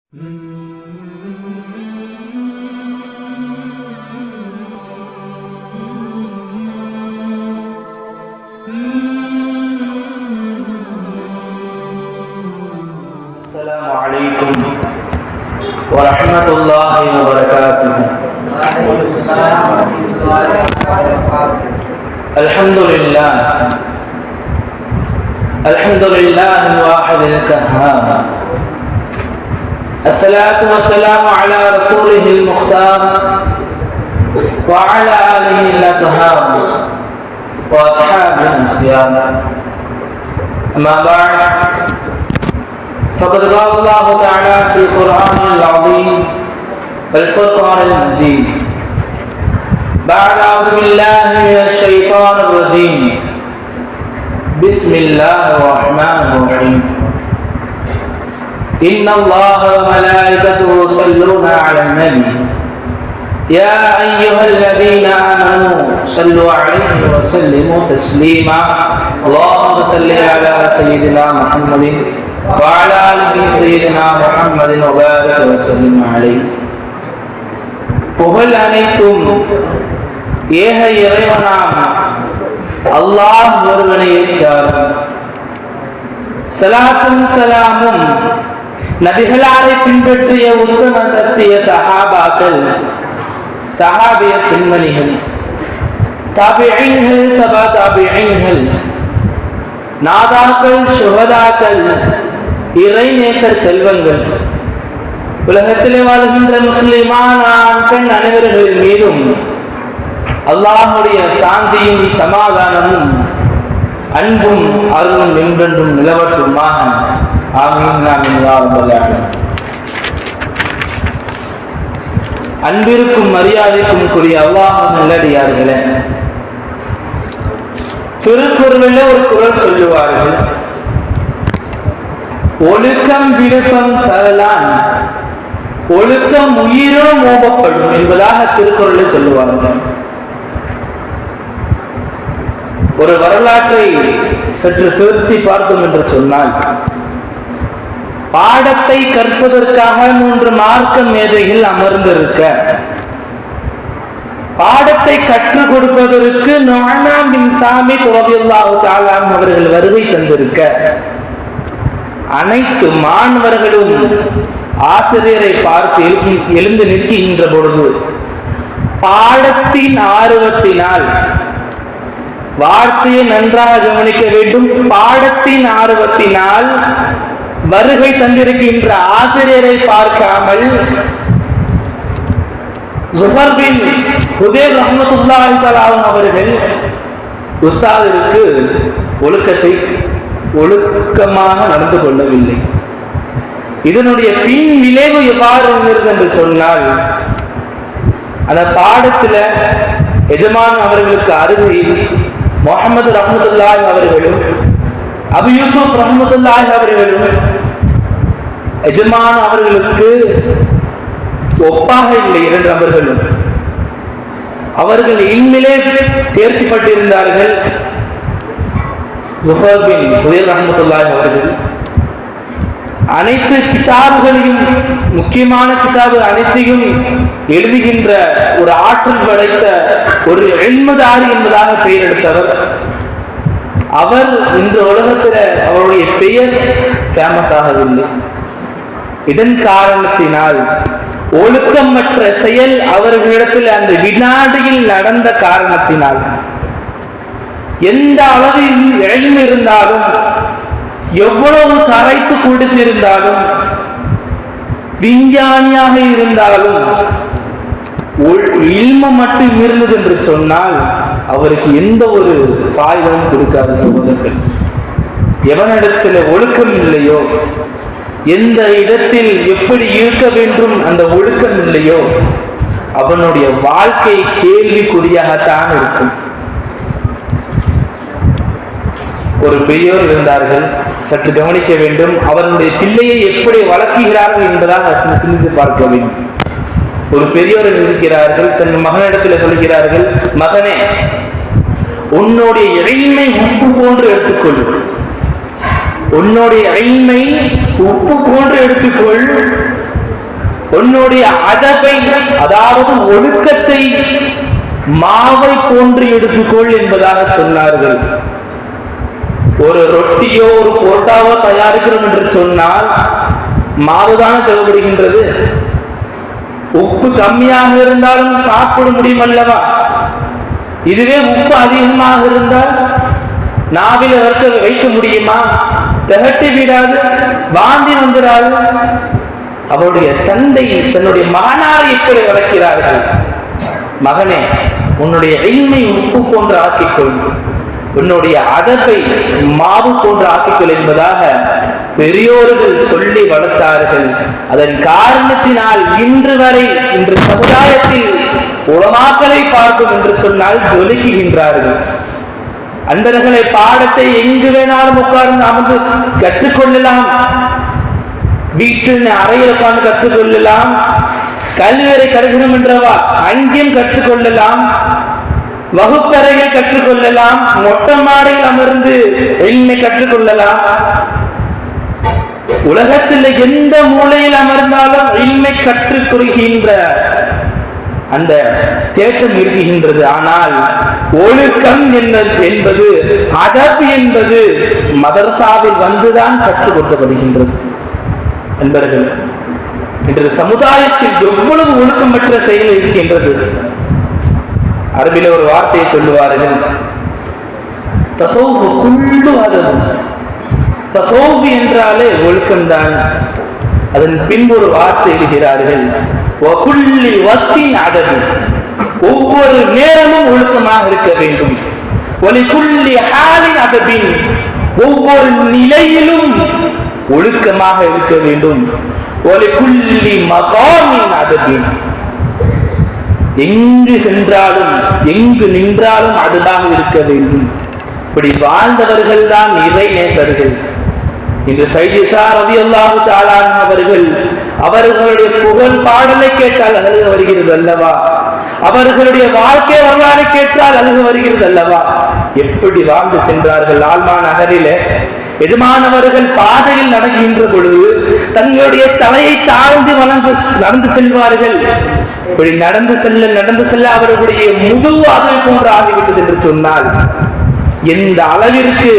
السلام عليكم ورحمة الله وبركاته. الحمد لله الواحد القهار، الصلاة والسلام على رسوله المختار وعلى آله الأطهار وأصحابه الأخيار. أما بعد، فقد قال الله تعالى في القرآن العظيم والفرقان المجيد بعد أعوذ بالله من الشيطان الرجيم بسم الله الرحمن الرحيم إن الله وملائكته يصلون على النبي يا أيها الذين آمنوا صلوا عليه وسلموا تسليما اللهم صل على سيدنا محمد وعلى آله سيدنا محمد وبارك وسلم عليه. புகழ் அனைத்தும் ஏக இறைவனாம் அல்லாஹ் ஒருவனையே சாரும். ஸலாத்தும் ஸலாமும் நபிகளாரை பின்பற்றிய உத்தம சத்திய சஹாபாக்கள், சஹாபிய பெண்மணிகள், தாபிஈன்கள், தபா தாபிஈன்கள், நாதாக்கள், சுஹதாக்கள், இறைநேசர் செல்வங்கள், உலகத்திலே வாழ்கின்ற முஸ்லிமான ஆண் பெண் அனைவர்களின் மீதும் அல்லாஹ்வுடைய சாந்தியும் சமாதானமும் அன்பும் அருளும் என்றென்றும் நிலவட்டுமாக. ஆமீன் ஆமீன் யா ரப்பல் ஆலமீன். அன்பிற்கும் மரியாதைக்கும் கூடிய அல்லாஹ்வின் நல்லடியார்களே, திருக்குறளில் ஒரு குறள் சொல்லுவார்கள், ஒழுக்கம் விருப்பம் தரலான் ஒழுக்கம் உயிரோ மோபப்படும் என்பதாக திருக்குறளில் சொல்லுவார்கள். ஒரு வரலாற்றை சற்று திருத்தி பார்த்தோம் என்று சொன்னால், பாடத்தை கற்பதற்காக 3 மார்க்க மேதைகள் அமர்ந்திருக்க, பாடத்தை கற்றுக் கொடுப்பதற்கு நுஅமான் பின் சாபித் ரலியல்லாஹு தஆலா அவர்கள் வருகை தந்திருக்க, அனைத்து மாணவர்களும் ஆசிரியரை பார்த்து எழுந்து நிற்கின்ற பொழுது பாடத்தின் ஆர்வத்தினால், வார்த்தையை நன்றாக கவனிக்க வேண்டும், பாடத்தின் ஆர்வத்தினால் வருகை தந்திருக்கின்ற ஆசிரியரை பார்க்காமல் ஜுஃபர் பின் ஹுதைர் ரஹ்மத்துல்லாஹி தஆலா அவர்கள் உஸ்தாதிற்கு ஒழுக்கமாக நடந்து கொள்ளவில்லை. இதனுடைய பின் விளைவு எவ்வாறு இருந்தது என்று சொன்னால், அந்த பாடத்துல எஜமான் அவர்களுக்கு அருகில் முஹம்மது ரஹ்மத்துல்லாஹி அவர்களும் அபு யூசுப் ரஹ்மத்துல்லாஹி அவர்களும் எஜமான் அவர்களுக்கு ஒப்பாக இல்லை. 2 நபர்களும் அவர்கள் இல்மிலே தேர்ச்சி பெற்றிருந்தார்கள். ஜுஃபர் பின் ஹுதைர் ரஹ்மத்துல்லாஹி அவர்கள் அனைத்து கிதாபுகளையும், முக்கியமான கிதாபு அனைத்தையும் எழுதுகின்ற ஒரு ஆற்றல் படைத்த ஒரு இல்முதாரி என்பதாக பெயர் எடுத்தவர். அவர் இந்த உலகத்தில் அவருடைய பெயர் ஃபேமஸ் ஆகவில்லை. இதன் காரணத்தினால் ஒழுக்கமற்ற செயல் அவர்களிடத்தில் அந்த வினாடியில் நடந்த காரணத்தினால், எந்த அளவில் இல்மு இருந்தாலும், எவ்வளவு கரைத்து கொடுத்திருந்தாலும், விஞ்ஞானியாக இருந்தாலும், இல்ம மட்டும் இருந்தது என்று சொன்னால் அவருக்கு எந்த ஒரு ஃபாயிதமும் கொடுக்காத சகோதரர்கள். எவனிடத்தில் ஒழுக்கம் இல்லையோ, எந்த இடத்தில் எப்படி இருக்க வேண்டும் அந்த ஒழுக்கம் இல்லையோ, அவனுடைய வாழ்க்கை கேள்விக்குறியாகத்தான் இருக்கும். ஒரு பெரியோர் இருந்தார்கள், சற்று கவனிக்க வேண்டும். அவர்களுடைய பிள்ளையை எப்படி வளர்க்கிறார்கள் என்பதாக சிந்தித்து பார்க்க வேண்டும். ஒரு பெரியோர் இருக்கிறார்கள், தன் மகனிடத்தில் சொல்கிறார்கள், மகனே, உன்னுடைய இல்மை உப்பு போன்று எடுத்துக்கொள், உன்னுடைய இல்மை உப்பு போன்று எடுத்துக்கொள், உன்னுடைய அதபை, அதாவது ஒழுக்கத்தை மாவை போன்று எடுத்துக்கொள் என்பதாக சொன்னார்கள். ஒரு ரொட்டியோ ஒரு புரோட்டாவோ தயாரிக்கிறோம் என்று சொன்னால் மாவுதான தேவைப்படுகின்றது. உப்பு கம்மியாக இருந்தாலும் சாப்பிட முடியும் அல்லவா? இதுவே உப்பு அதிகமாக இருந்தால் நாவில வைக்க முடியுமா? திகட்டி விடாது, வாந்தி வந்துடாது. அவருடைய தந்தை தன்னுடைய மகனாரை எப்படி வளர்க்கிறார்கள்? மகனே, உன்னுடைய இல்மை உப்பு போன்று ஆக்கிக்கொள், உன்னுடைய அதபை மாவு போன்று ஆக்கிக்கொள் என்பதாக பெரியோர்கள் சொல்லி வளர்த்தார்கள். அதன் காரணத்தினால் இன்று வரை இன்று சமுதாயத்தில் உலமாக்களை பார்க்கும் என்று சொன்னால் ஜொலிக்குகின்றார்கள். அந்தர்களை பாடத்தை எங்கு வேணாலும் உட்கார்ந்து அமர்ந்து கற்றுக்கொள்ளலாம், வீட்டில் அறையில் உட்கார்ந்து கற்றுக்கொள்ளலாம், கல்வியறை கருகணும் என்றவா அங்கேயும் கற்றுக்கொள்ளலாம், வகுப்பறையில் கற்றுக்கொள்ளலாம், மொட்டை மாடியில் அமர்ந்து எளிமை கற்றுக்கொள்ளலாம். உலகத்தில் எந்த மூலையில் அமர்ந்தாலும் எளிமை கற்றுக்கொள்கின்ற அந்த தேட்டம் இருக்குகின்றது. ஆனால் ஒழுக்கம் என்பது அதப் என்பது மதரசாவில் வந்துதான் கற்றுக் கொடுக்கப்படுகின்றது. என்பர்கள் இன்று சமுதாயத்தில் எவ்வளவு ஒழுக்கமற்ற செயல் இருக்கின்றது. அரபில ஒரு வார்த்தையை சொல்லுவார்கள், தசௌஃபு குல்லு அதப். தசௌஃபு என்றாலே ஒழுக்கம்தான். அதன் பின்பு ஒரு வார்த்தை எழுகிறார்கள், வகுல்லி வத்தின் அதப். ஒவ்வொரு நேரமும் ஒழுக்கமாக இருக்க வேண்டும். வலிகுல்லி ஹாலின் அதபின். ஒவ்வொரு நிலையிலும் ஒழுக்கமாக இருக்க வேண்டும். வலிகுல்லி மகாமின் அதபின். எங்கு சென்றாலும் எங்கு நின்றாலும் அதுதான் இருக்க வேண்டும். இப்படி வாழ்ந்தவர்கள் தான் இறை நேசர்கள். இன்று சையீஷா ரலியல்லாஹு தஆலா அவர்கள் அவர்களுடைய புகழ் பாடலை கேட்டால் அழுக வருகிறது அல்லவா? அவர்களுடைய வாழ்க்கை வரலாறு கேட்டால் அழுக வருகிறது அல்லவா? எப்படி வாழ்ந்து சென்றார்கள். ஆல்மா நகரிலே எஜமானவர்கள் பாதையில் நடக்கின்ற பொழுது தங்களுடைய தலையை தாழ்ந்து நடந்து செல்வார்கள். இப்படி நடந்து செல்ல அவர்களுடைய முதுகு அதை போன்று ஆகிவிட்டது என்று சொன்னால் எந்த அளவிற்கு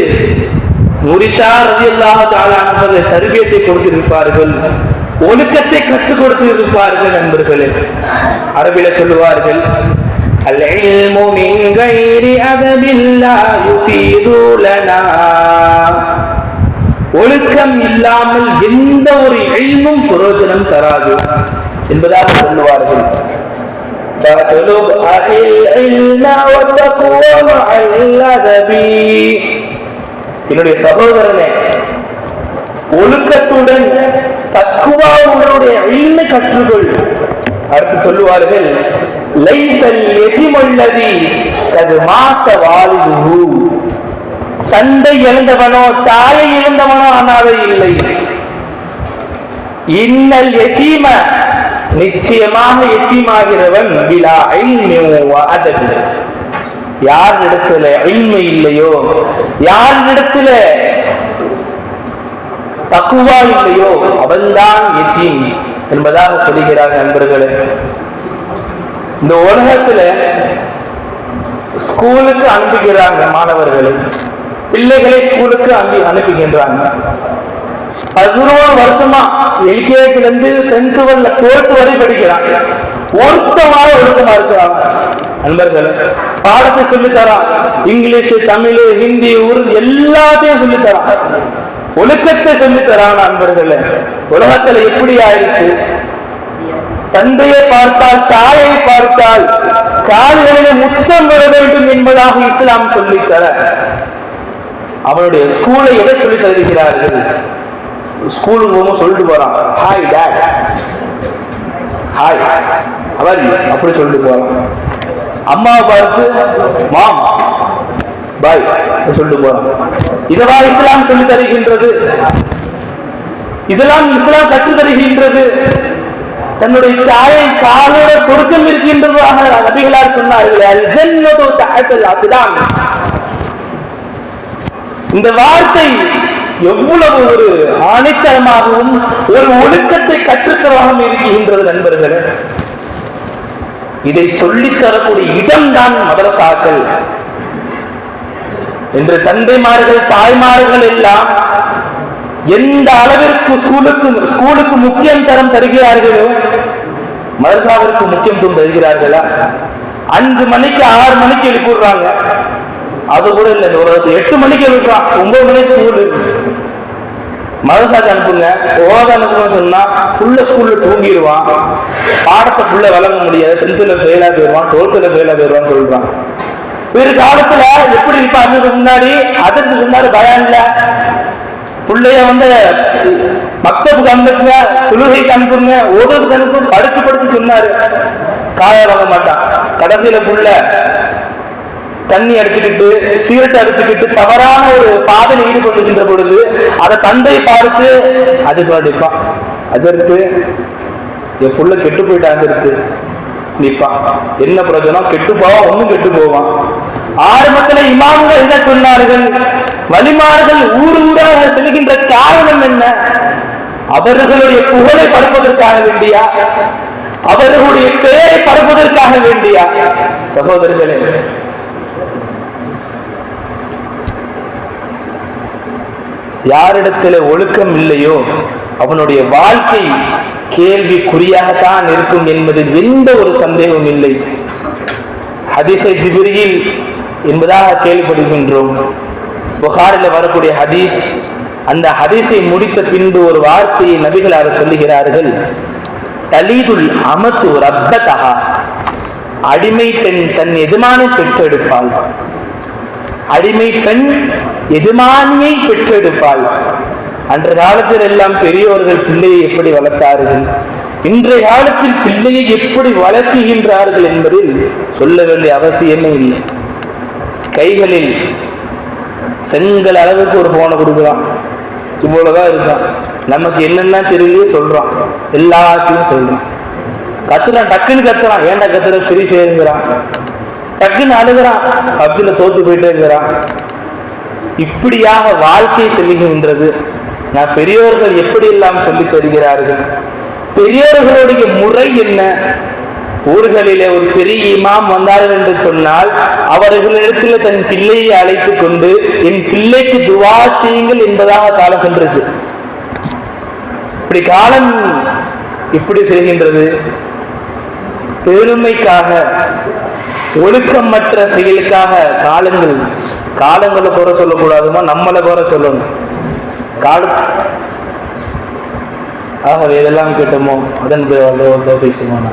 முரிஷா ரலியல்லாஹு தஆலா அவர்கள் தர்பியத்தை கொடுத்திருப்பார்கள், ஒழுக்கத்தை கற்றுக் கொடுத்திருப்பார்கள். நண்பர்களே, அரபில சொல்லுவார்கள், அல் இல்மு மின் கைரி அதபில் லா யுஃபீது லனா. ஒழுக்கம் இல்லாமல் எந்த ஒரு இல்மும் பிரயோஜனம் தராது என்பதாக சொல்லுவார்கள். என்னுடைய சகோதரனே, ஒழுக்கத்துடன் தக்குவாவுடைய இல்மை கற்றுக்கொள். அடுத்து சொல்லுவார்கள், லைஸல் யதீமுல்லதி கத் மாத வாலிதுஹு. தந்தை இழந்தவனோ தாயை இழந்தவனோ அனாதை இல்லை. இன்னல் யதீம, நிச்சயமாக யதீமாகிறவன் பிலா இல்மி வ அதப். யார் இடத்துல இல்மை இல்லையோ, யார் இடத்துல தக்குவா இல்லையோ அவன்தான் யதீம் என்பதாக சொல்லுகிறார். நண்பர்களே, இந்த உலகத்துல ஸ்கூலுக்கு அனுப்புகிறாங்க மாணவர்களை, பிள்ளைகளை ஸ்கூலுக்கு அனுப்புகின்றாங்க. 11 வருஷமா எல்கேஜில இருந்து 10th 12th வரை படிக்கிறாங்க. ஒருத்தமாக ஒழுக்கமா இருக்கிறாங்க. நண்பர்கள், பாடத்தை சொல்லித்தரான், இங்கிலீஷ், தமிழ், ஹிந்தி, உருது எல்லாத்தையும் சொல்லித்தரான், ஒழுக்கத்தை சொல்லித்தரான். நண்பர்கள், உலகத்துல எப்படி ஆயிடுச்சு? தந்தையை பார்த்தால் தாயை பார்த்தால் கால்களிலே முத்தம் வர வேண்டும் என்பதாக இஸ்லாம் சொல்லித்தர அவனுடைய ஸ்கூலை எதை சொல்லி தருகிறார்கள்? ஸ்கூலுக்கு போகும் சொல்லிட்டு போறான், ஹாய் டாட், ஹாய் அவர் அப்படி சொல்லிட்டு போறான். அம்மாவை பார்த்து மாம் பாய் சொல்லிட்டு போறான். இதவா இஸ்லாம் சொல்லி தருகின்றது? இதெல்லாம் இஸ்லாம் கற்று தருகின்றது. தன்னுடைய தாயை காலோட சொர்க்கம் இருக்கின்றதாக நபிகளார் சொன்னார்கள். இந்த வார்த்தை எவ்வளவு ஒரு ஆணித்தரமாகவும் ஒரு ஒழுக்கத்தை கற்றுக்க உணர்வாக இருக்கின்றது நண்பர்களே. இதை சொல்லித் தரக்கூடிய இடம்தான் மதரசாக்கள் என்று தந்தைமார்கள் தாய்மார்கள் எல்லாம் எந்த அளவிற்கு ஸ்கூலுக்கு முக்கியம் தரம் தருகிறார்களோ மதரசாவிற்கு முக்கியத்துவம் தருகிறார்களா? 5 மணிக்கு 6 மணிக்கு எழுப்பிடுறாங்க, அது கூட இல்லை. ஒரு 8 மணிக்கு எழுப்புறான், 9 மணிக்கு ஸ்கூலு. மதரசாக்கு அனுப்புங்க, ஓத அனுப்புன்னு சொன்னா புள்ள ஸ்கூல்ல தூங்கிடுவான், பாடத்தை புள்ள வழங்க முடியாது, 10th ஃபெயிலா போயிடுவான், 12th ஃபெயிலா போயிடுவான்னு சொல்றான். ஒரு காலத்துல எப்படி இருப்பாங்க? முன்னாடி அதற்கு சொன்னாரு பயான்ல பிள்ளைய மக்தபுக்கு அனுப்புங்க, தொழுகைக்கு அனுப்புங்க, ஓதுறதுக்கு அனுப்பும், படுத்து சொன்னாரு. காய வாங்க மாட்டான். கடைசியில புள்ள தண்ணி அடிச்சுக்கிட்டு சீரட்டை அடிச்சுக்கிட்டு தவறான ஒரு பாதையில் ஈடுபட்டுகின்ற பொழுது அதை தந்தை பார்த்து அஜத்து அடிப்பான். அஜருக்கு என் புள்ள கெட்டு போயிட்டாங்க நிப்பான். என்ன பிரயோஜனம்? கெட்டு போவான், ஒன்னும் கெட்டு போவான். ஆரம்பத்தில் இமாம்கள் என்ன சொன்னார்கள்? வலிமார்கள் ஊராக செல்கின்ற காரணம் என்ன? அவர்களுடைய புகழை பரப்புவதற்காக வேண்டியா? அவர்களுடைய பெயரை பரப்புவதற்காக வேண்டியா? சகோதரர்களே, யாரிடத்தில் ஒழுக்கம் இல்லையோ அவனுடைய வாழ்க்கை கேள்விக்குறியாகத்தான் இருக்கும் என்பதில் எந்த ஒரு சந்தேகமும் இல்லை. ஹதீஸை ஜிப்ரீல் என்பதாக கேள்விப்படுகின்றோம். புகாரில் வரக்கூடிய ஹதீஸ். அந்த ஹதீஸை முடித்த பின்பு ஒரு வார்த்தையை நபிகளார் சொல்லுகிறார்கள், தலீதுல் அமத்து ரப்பதஹா, அடிமை பெண் தன் எஜமானை பெற்றெடுப்பாள். அடிமை பெண் எஜமானியை பெற்றெடுப்பாள். அன்ற காலத்தில் எல்லாம் பெரியோர்கள் பிள்ளையை எப்படி வளர்த்தார்கள், இன்றைய காலத்தில் பிள்ளையை எப்படி வளர்க்குகின்றார்கள் என்பதில் சொல்ல வேண்டிய அவசியமே இல்லை. கைகளில் செங்கல் அளவுக்கு ஒரு போனை கொடுக்குறான், இவ்வளவுதான் இருக்கான். நமக்கு என்னென்ன தெரிஞ்சு சொல்றான், எல்லாத்தையும் சொல்றான். கத்துறான், டக்குன்னு கத்துறான். ஏன்டா கத்துற? ஃப்ரீ ஃபயருங்கிறான். டக்குன்னு அழுகிறான், பப்ஜில தோத்து போயிட்டே இருக்கிறான். இப்படியாக வாழ்க்கை செல்கின்றது. நான் பெரியோர்கள் எப்படி எல்லாம் சொல்லி தருகிறார்கள். பெரியோர்களுடைய முறை என்ன? ஊர்களிலே ஒரு பெரிய இமாம் வந்தார்கள் என்று சொன்னால் அவர்களிடத்தில் தன் பிள்ளையை அழைத்துக் கொண்டு என் பிள்ளைக்கு துவா செய்யுங்கள் என்பதாக காலம் சென்றுச்சு. இப்படி காலம் இப்படி செய்கின்றது. பெருமைக்காக, ஒழுக்கமற்ற செயலுக்காக காலங்களை குறை சொல்லக்கூடாதுமா, நம்மளை குறை சொல்லணும். ஆகவே இதெல்லாம் கேட்டோமோ அதன் பேர் பேசுவோம்.